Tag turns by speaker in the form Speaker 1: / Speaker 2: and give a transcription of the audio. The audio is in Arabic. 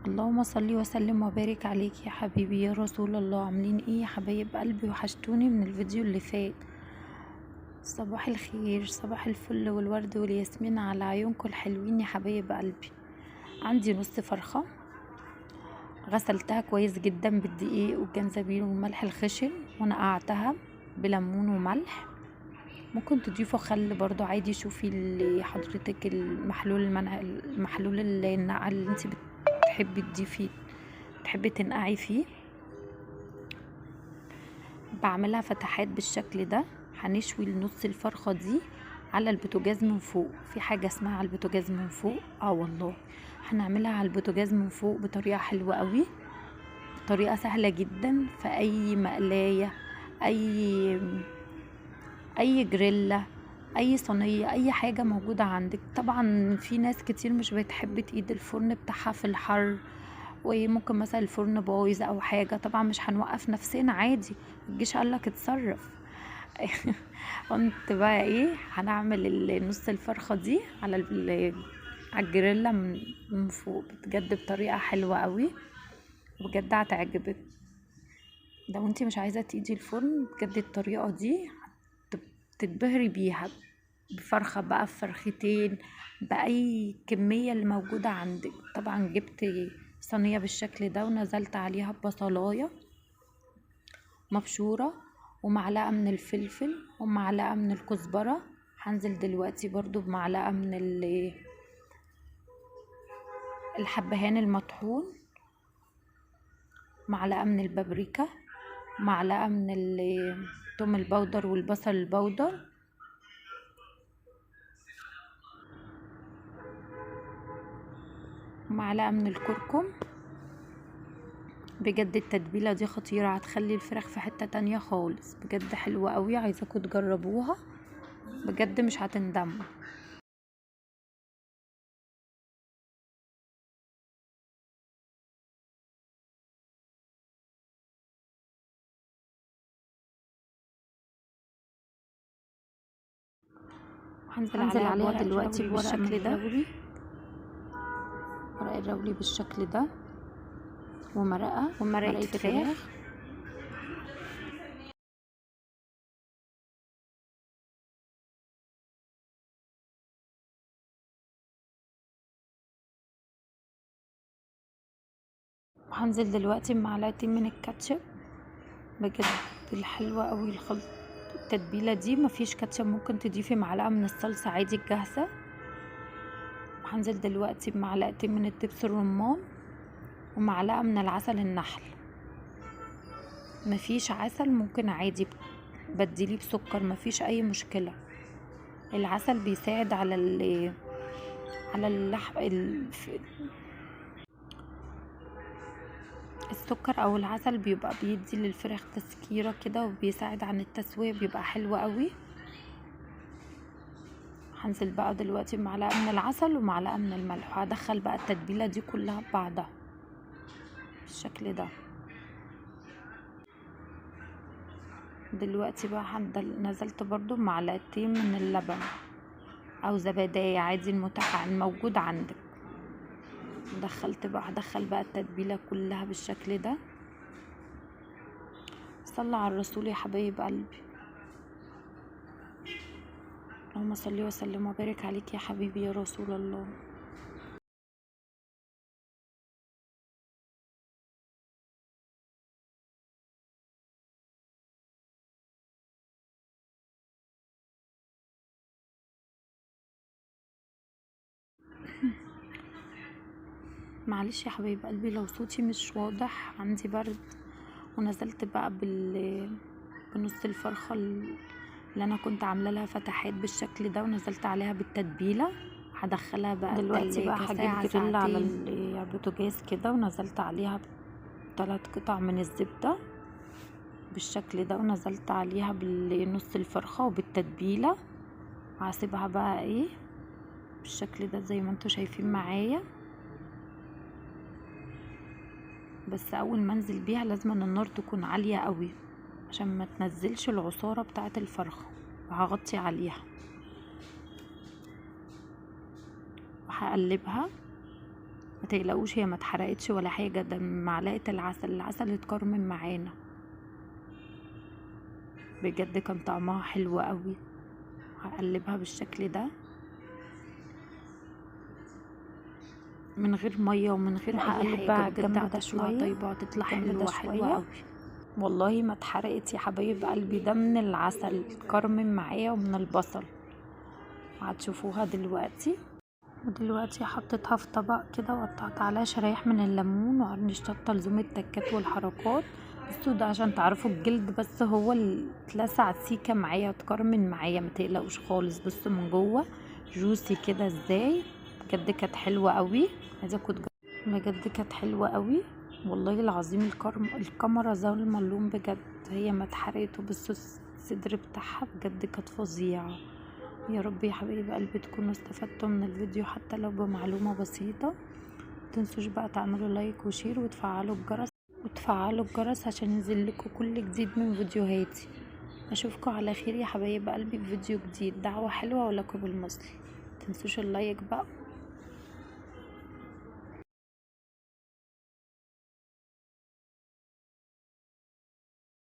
Speaker 1: اللهم صل وسلم وبارك عليك يا حبيبي يا رسول الله. عاملين ايه يا حبايب قلبي؟ وحشتوني من الفيديو اللي فات. صباح الخير، صباح الفل والورد والياسمين على عيونكم الحلوين يا حبايب قلبي. عندي نص فرخة غسلتها كويس جدا بالدقيق والجنزبيل والملح الخشن ونقعتها بليمون وملح. ممكن تضيفوا خل برضو عادي. شوفي اللي حضرتك المحلول النقع اللي انت بتحبي تضيفيه، تحبي تنقعي فيه. بعملها فتحات بالشكل ده. هنشوي نص الفرخة دي على البوتاجاز من فوق. في حاجة اسمها على البوتاجاز من فوق، والله هنعملها على البوتاجاز من فوق بطريقة حلوة قوي، طريقة سهلة جدا. في اي مقلاية، اي جريلا، اي صينية، اي حاجة موجودة عندك. طبعا في ناس كتير مش بتحب تقيد الفرن بتاعها في الحر، وممكن مثلا الفرن بايظ او حاجة. طبعا مش هنوقف نفسنا، عادي، متجيش قالك اتصرف. قمت بقى ايه، هنعمل نص الفرخة دي على الجريلا من فوق بجد بطريقة حلوة قوي، بجد هتعجبك. لو انتي مش عايزة تقيدي الفرن بجد الطريقة دي تتبهري بيها. بفرخة بقى، بفرختين، بأي كمية اللي موجودة عندك. طبعا جبت صينية بالشكل ده ونزلت عليها ببصلاية مبشورة ومعلقة من الفلفل ومعلقة من الكزبرة. هنزل دلوقتي برضو بمعلقة من الحبهان المطحون، معلقة من البابريكا، معلقة من الثوم البودر والبصل البودر، معلقة من الكركم. بجد التتبيلة دي خطيرة، هتخلي الفراخ في حتة تانية خالص، بجد حلوة قوي. عايزاكم تجربوها بجد مش هتندموا. هنزل عليها دلوقتي بالشكل ده، ورق الرولي بالشكل ده، ومرقة فراخ. وهنزل دلوقتي بمعلقتين من الكاتشب. بجد الحلوة قوي التتبيلة دي مفيش كاتشب، ممكن تضيفي معلقة من الصلصة عادي الجاهزة. وهنزل دلوقتي بمعلقتين من الدبس الرمان ومعلقة من العسل النحل. مفيش عسل ممكن عادي بديليه بسكر، مفيش اي مشكلة. العسل بيساعد على اللحم، السكر او العسل بيبقى بيدي للفراخ تسكيرة كده وبيساعد عن التسوية، بيبقى حلو قوي. هنزل بقى دلوقتي بمعلقة من العسل ومعلقة من الملح، وهدخل بقى التتبيلة دي كلها ببعضها بالشكل ده. دلوقتي بقى نزلت برضو بمعلقتين من اللبن او زبادية عادي المتاح الموجود عندك. هدخل بقى التتبيلة كلها بالشكل ده. صلى على الرسول يا حبايب قلبي. اللهم صل وسلم وبارك عليك يا حبيبي يا رسول الله. معلش يا حبايب قلبي لو صوتي مش واضح، عندي برد. ونزلت بقى بنص الفرخة اللي انا كنت عامله لها فتحات بالشكل ده، ونزلت عليها بالتتبيله. هدخلها بقى دلوقتي بقى هجيب جريل على البوتاجاز كده، ونزلت عليها 3 قطع من الزبده بالشكل ده، ونزلت عليها بنص الفرخه وبالتتبيله. هسيبها بقى ايه بالشكل ده زي ما انتوا شايفين معايا. بس اول ما انزل بيها لازم ان النار تكون عاليه قوي عشان ما تنزلش العصاره بتاعه الفرخه، وهغطي عليها وهقلبها. ما تقلقوش، هي ما اتحرقتش ولا حاجه، ده من معلقه العسل اتكرمل معانا. بجد كان طعمها حلو قوي. هقلبها بالشكل ده من غير ميه ومن غير اي حاجه، بجد هتطلع طيبه وهتطلع حلوه قوي. والله ما اتحرقت يا حبايب قلبي، ده من العسل اتكرمل معايا ومن البصل. هتشوفوها دلوقتي. ودلوقتي حطيتها في طبق كده وقطعت عليها شرايح من الليمون وقرنش شطه لزوم التكات والحركات. بصوا ده عشان تعرفوا الجلد بس هو اللي اتلسع سيكه معايا اتكرمل معايا، ما تقلقوش خالص. بصوا من جوه جوسي كده ازاي، بجد كانت حلوه قوي. عايزاكم بجد كانت حلوه قوي والله العظيم. الكاميرا ظالمه اللون بجد، هي ما اتحرقت. وبصوا الصدر بتاعها بجد كانت فظيعه. يا رب يا حبايب قلبي تكونوا استفدتوا من الفيديو حتى لو بمعلومه بسيطه. متنسوش بقى تعملوا لايك وشير وتفعلوا الجرس عشان ينزل لكم كل جديد من فيديوهاتي. اشوفكم على خير يا حبايب قلبي في فيديو جديد. دعوه حلوه ولكم بالمثل. متنسوش اللايك بقى.